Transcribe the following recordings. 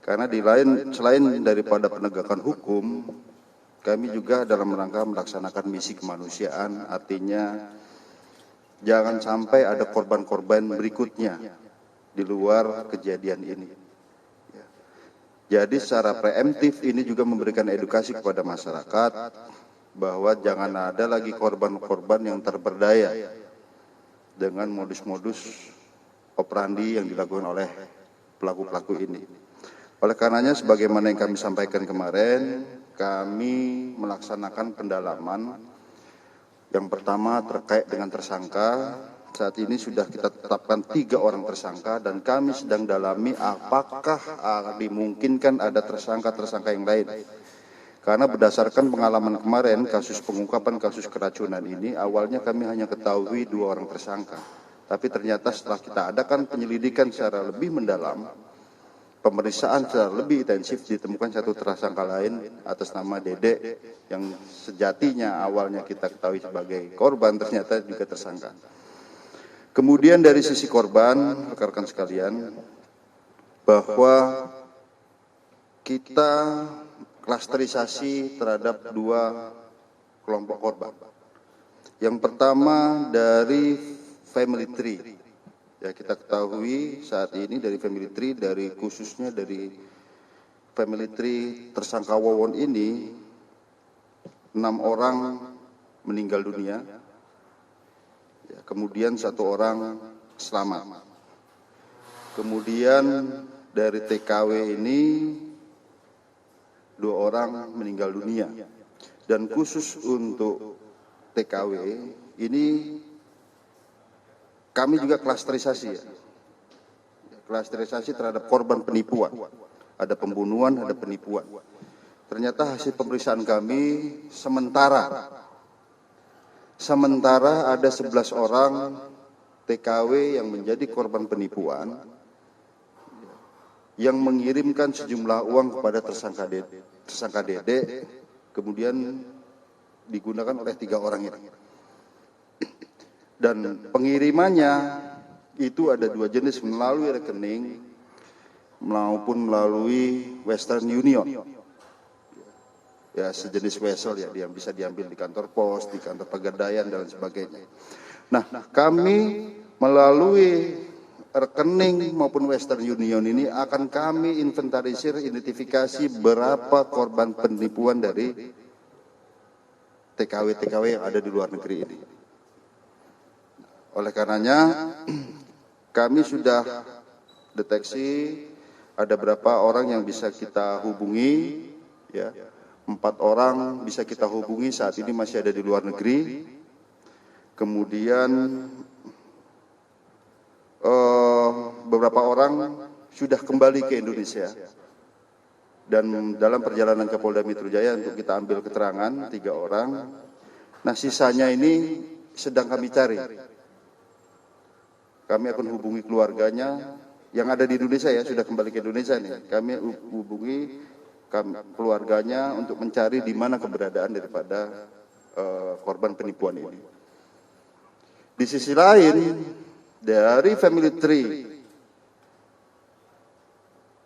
Karena selain daripada penegakan hukum, kami juga dalam rangka melaksanakan misi kemanusiaan, artinya jangan sampai ada korban-korban berikutnya di luar kejadian ini. Jadi secara preemptif ini juga memberikan edukasi kepada masyarakat bahwa jangan ada lagi korban-korban yang terperdaya dengan modus-modus operandi yang dilakukan oleh pelaku-pelaku ini. Oleh karenanya sebagaimana yang kami sampaikan kemarin, kami melaksanakan pendalaman. Yang pertama terkait dengan tersangka. Saat ini sudah kita tetapkan 3 orang tersangka dan kami sedang dalami apakah dimungkinkan ada tersangka-tersangka yang lain. Karena berdasarkan pengalaman kemarin kasus pengungkapan kasus keracunan ini, awalnya kami hanya ketahui 2 orang tersangka. Tapi ternyata setelah kita adakan penyelidikan secara lebih mendalam, pemeriksaan secara lebih intensif, ditemukan 1 tersangka lain atas nama Dede yang sejatinya awalnya kita ketahui sebagai korban, ternyata juga tersangka. Kemudian dari sisi korban, rekan-rekan sekalian, bahwa kita klasterisasi terhadap 2 kelompok korban. Yang pertama dari family tree. Ya, kita ketahui saat ini dari family tree, khususnya dari family tree tersangka Wawon ini, 6 orang meninggal dunia. Ya, kemudian 1 orang selamat. Kemudian dari TKW ini 2 orang meninggal dunia. Dan khusus untuk TKW ini kami juga klasterisasi ya. Klasterisasi terhadap korban penipuan. Ada pembunuhan, ada penipuan. Ternyata hasil pemeriksaan kami sementara ada 11 orang TKW yang menjadi korban penipuan yang mengirimkan sejumlah uang kepada tersangka Dede, kemudian digunakan oleh 3 orang ini. Dan pengirimannya itu ada 2 jenis, melalui rekening maupun melalui Western Union. Ya, sejenis wesel ya, yang bisa diambil di kantor pos, di kantor pegadaian dan sebagainya. Nah, kami melalui rekening maupun Western Union ini akan kami inventarisir, identifikasi berapa korban penipuan dari TKW-TKW yang ada di luar negeri ini. Oleh karenanya, kami sudah deteksi ada berapa orang yang bisa kita hubungi, ya. 4 orang bisa kita hubungi saat ini masih ada di luar negeri. Kemudian beberapa orang sudah kembali ke Indonesia. Dan dalam perjalanan ke Polda Metro Jaya untuk kita ambil keterangan 3 orang. Nah, sisanya ini sedang kami cari. Kami akan hubungi keluarganya yang ada di Indonesia ya, sudah kembali ke Indonesia nih. Kami hubungi keluarganya untuk mencari di mana keberadaan daripada korban penipuan ini. Di sisi lain, dari family tree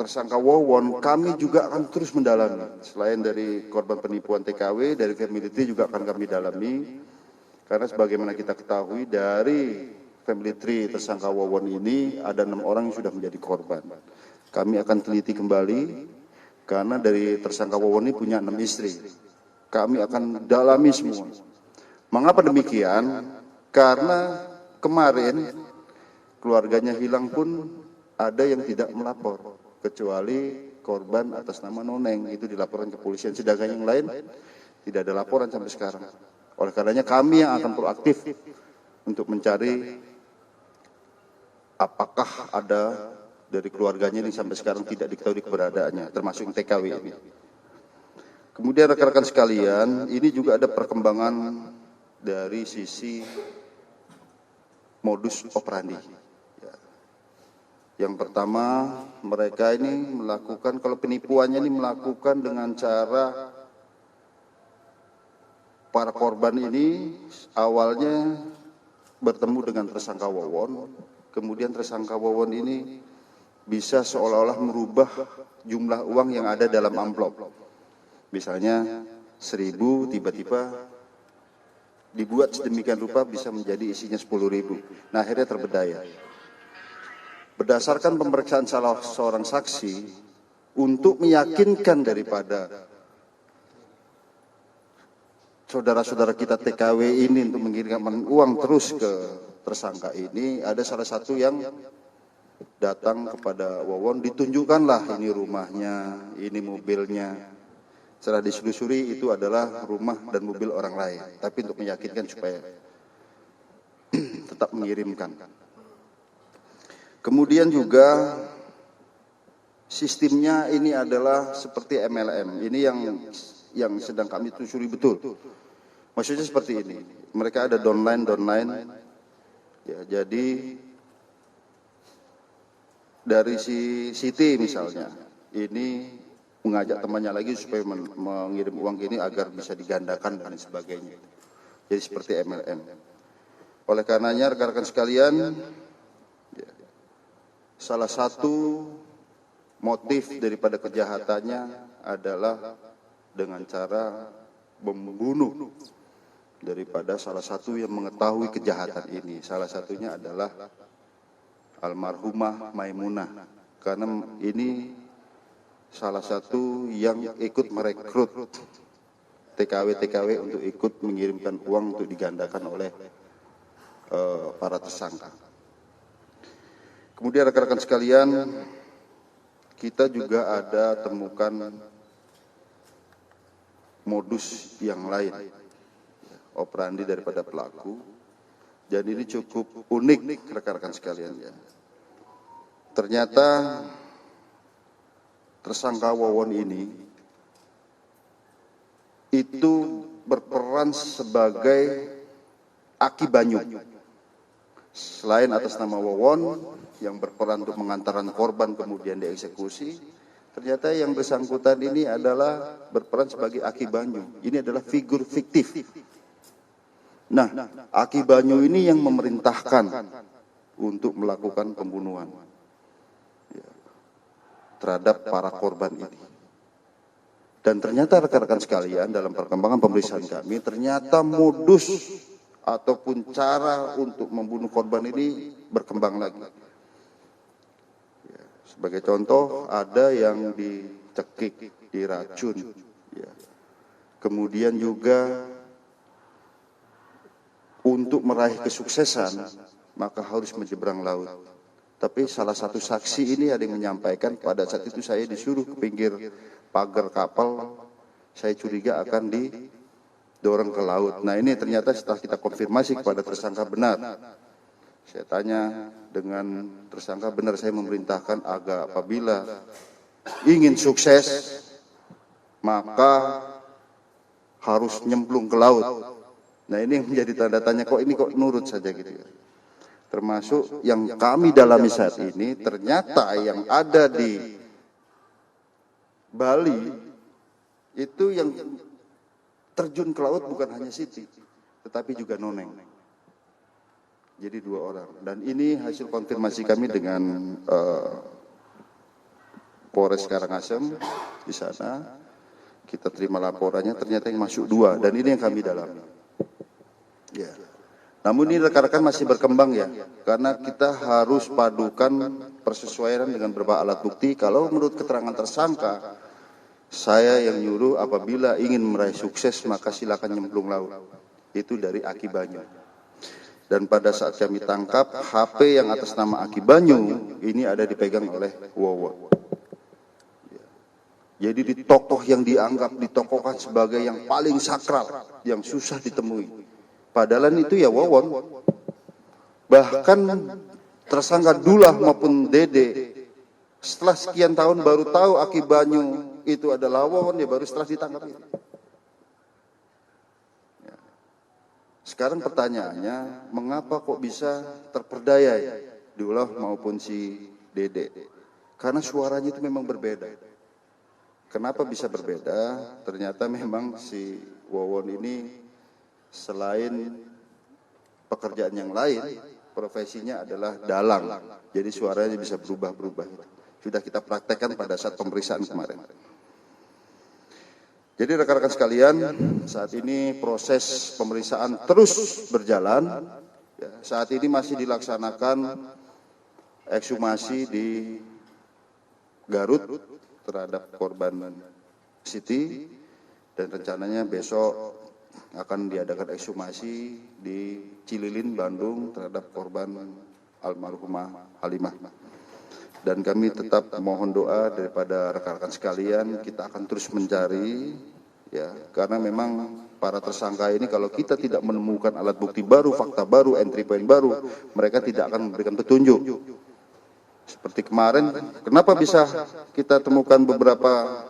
tersangka Wawon, kami juga akan terus mendalami. Selain dari korban penipuan TKW, dari family tree juga akan kami dalami. Karena sebagaimana kita ketahui dari family tree tersangka Wawon ini ada 6 orang yang sudah menjadi korban. Kami akan teliti kembali karena dari tersangka Wawon ini punya 6 istri. Kami akan dalami semua. Mengapa demikian? Karena kemarin keluarganya hilang pun ada yang tidak melapor, kecuali korban atas nama Noneng itu dilaporkan ke polisian. Sedangkan yang lain tidak ada laporan sampai sekarang. Oleh karenanya kami yang akan proaktif untuk mencari apakah ada dari keluarganya yang sampai sekarang tidak diketahui keberadaannya, termasuk TKW ini. Kemudian rekan-rekan sekalian, ini juga ada perkembangan dari sisi modus operandi. Yang pertama, mereka ini melakukan, kalau penipuannya ini melakukan dengan cara para korban ini awalnya bertemu dengan tersangka Wawon, kemudian tersangka Wawon ini bisa seolah-olah merubah jumlah uang yang ada dalam amplop. Misalnya 1.000 tiba-tiba dibuat sedemikian rupa bisa menjadi isinya 10.000. Nah, akhirnya terbedaya. Berdasarkan pemeriksaan salah seorang saksi, untuk meyakinkan daripada saudara-saudara kita TKW ini untuk mengirimkan uang terus ke tersangka ini, ada salah satu yang datang kepada Wawon, ditunjukkanlah ini rumahnya, ini mobilnya. Setelah diselusuri itu adalah rumah dan mobil orang lain, tapi untuk meyakinkan supaya tetap mengirimkan. Kemudian juga sistemnya ini adalah seperti MLM. Ini yang sedang kami telusuri betul. Maksudnya seperti ini. Mereka ada downline. Ya, jadi dari si Siti misalnya, ini mengajak temannya lagi supaya mengirim uang ini agar bisa digandakan dan sebagainya. Jadi seperti MLM. Oleh karenanya rekan-rekan sekalian, salah satu motif daripada kejahatannya adalah dengan cara membunuh daripada salah satu yang mengetahui kejahatan ini. Salah satunya adalah almarhumah Maimunah, karena ini salah satu yang ikut merekrut TKW untuk ikut mengirimkan uang untuk digandakan oleh para tersangka. Kemudian rekan-rekan sekalian, kita juga ada temukan modus yang lain, operandi daripada pelaku. Dan ini cukup unik rekan-rekan sekalian ya. Ternyata tersangka Wawon ini itu berperan sebagai Aki Banyu. Selain atas nama Wawon yang berperan untuk mengantarkan korban kemudian dieksekusi, ternyata yang bersangkutan ini adalah berperan sebagai Aki Banyu. Ini adalah figur fiktif. Nah, Aki Banyu ini yang memerintahkan untuk melakukan pembunuhan terhadap para korban ini. Dan ternyata rekan-rekan sekalian, dalam perkembangan pemeriksaan kami, ternyata modus ataupun cara untuk membunuh korban ini berkembang lagi. Sebagai contoh, ada yang dicekik, diracun. Kemudian juga untuk meraih kesuksesan, maka harus menyeberang laut. Tapi salah satu saksi ini ada yang menyampaikan pada saat itu saya disuruh ke pinggir pagar kapal, saya curiga akan didorong ke laut. Nah ini ternyata setelah kita konfirmasi kepada tersangka benar. Saya tanya dengan tersangka benar, saya memerintahkan agar apabila ingin sukses, maka harus nyemplung ke laut. Nah ini yang menjadi tanda tanya, kok ini kok nurut saja gitu ya. Termasuk yang kami dalami saat ini, ternyata yang ada di Bali itu yang terjun ke laut bukan hanya Siti, tetapi juga Noneng. Jadi 2 orang. Dan ini hasil konfirmasi kami dengan Polres Karangasem di sana. Kita terima laporannya, ternyata yang masuk 2, dan ini yang kami dalami. Ya. Namun ini rekan-rekan masih berkembang ya, karena kita harus padukan persesuaian dengan beberapa alat bukti. Kalau menurut keterangan tersangka, saya yang nyuruh apabila ingin meraih sukses maka silakan nyemplung laut. Itu dari Aki Banyu. Dan pada saat kami tangkap, HP yang atas nama Aki Banyu ini ada dipegang oleh Wawon. Jadi di tokoh yang dianggap ditokohkan sebagai yang paling sakral, yang susah ditemui. Padahal itu ya Wawon. Bahkan tersangka Dullah maupun Dede setelah sekian tahun baru tahu Aki Banyu itu adalah Wawon, ya baru setelah ditangkap itu. Sekarang pertanyaannya, mengapa kok bisa terperdaya ya Dullah maupun si Dede? Karena suaranya itu memang berbeda. Kenapa bisa berbeda? Ternyata memang si Wawon ini selain pekerjaan yang lain, profesinya adalah dalang. Jadi suaranya bisa berubah-berubah. sudah kita praktekkan pada saat pemeriksaan kemarin. Jadi rekan-rekan sekalian, saat ini proses pemeriksaan terus berjalan. Ya, saat ini masih dilaksanakan ekshumasi di Garut terhadap korban Siti, dan rencananya besok akan diadakan ekshumasi di Cililin, Bandung terhadap korban almarhumah Halimah. Dan kami tetap mohon doa daripada rekan-rekan sekalian, kita akan terus mencari, ya, karena memang para tersangka ini kalau kita tidak menemukan alat bukti baru, fakta baru, entry point baru, mereka tidak akan memberikan petunjuk. Seperti kemarin, kenapa bisa kita temukan beberapa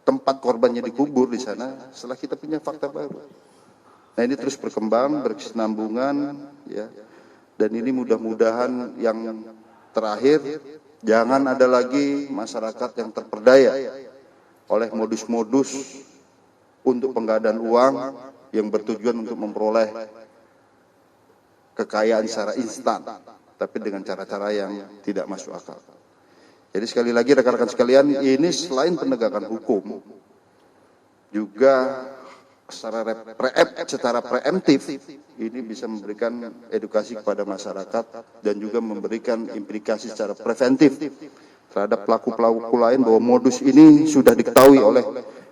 tempat korbannya dikubur di sana setelah kita punya fakta baru. Nah, ini terus berkembang, berkesinambungan, ya. Dan ini mudah-mudahan yang terakhir, jangan ada lagi masyarakat yang terperdaya oleh modus-modus untuk penggadaan uang yang bertujuan untuk memperoleh kekayaan secara instan, tapi dengan cara-cara yang tidak masuk akal. Jadi sekali lagi rekan-rekan sekalian, ini selain penegakan hukum, juga secara preemptif ini bisa memberikan edukasi kepada masyarakat dan juga memberikan implikasi secara preventif terhadap pelaku-pelaku lain bahwa modus ini sudah diketahui oleh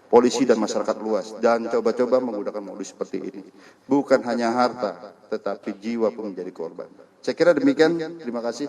polisi dan masyarakat luas, dan coba-coba menggunakan modus seperti ini. Bukan hanya harta, tetapi jiwa pun menjadi korban. Saya kira demikian. Terima kasih.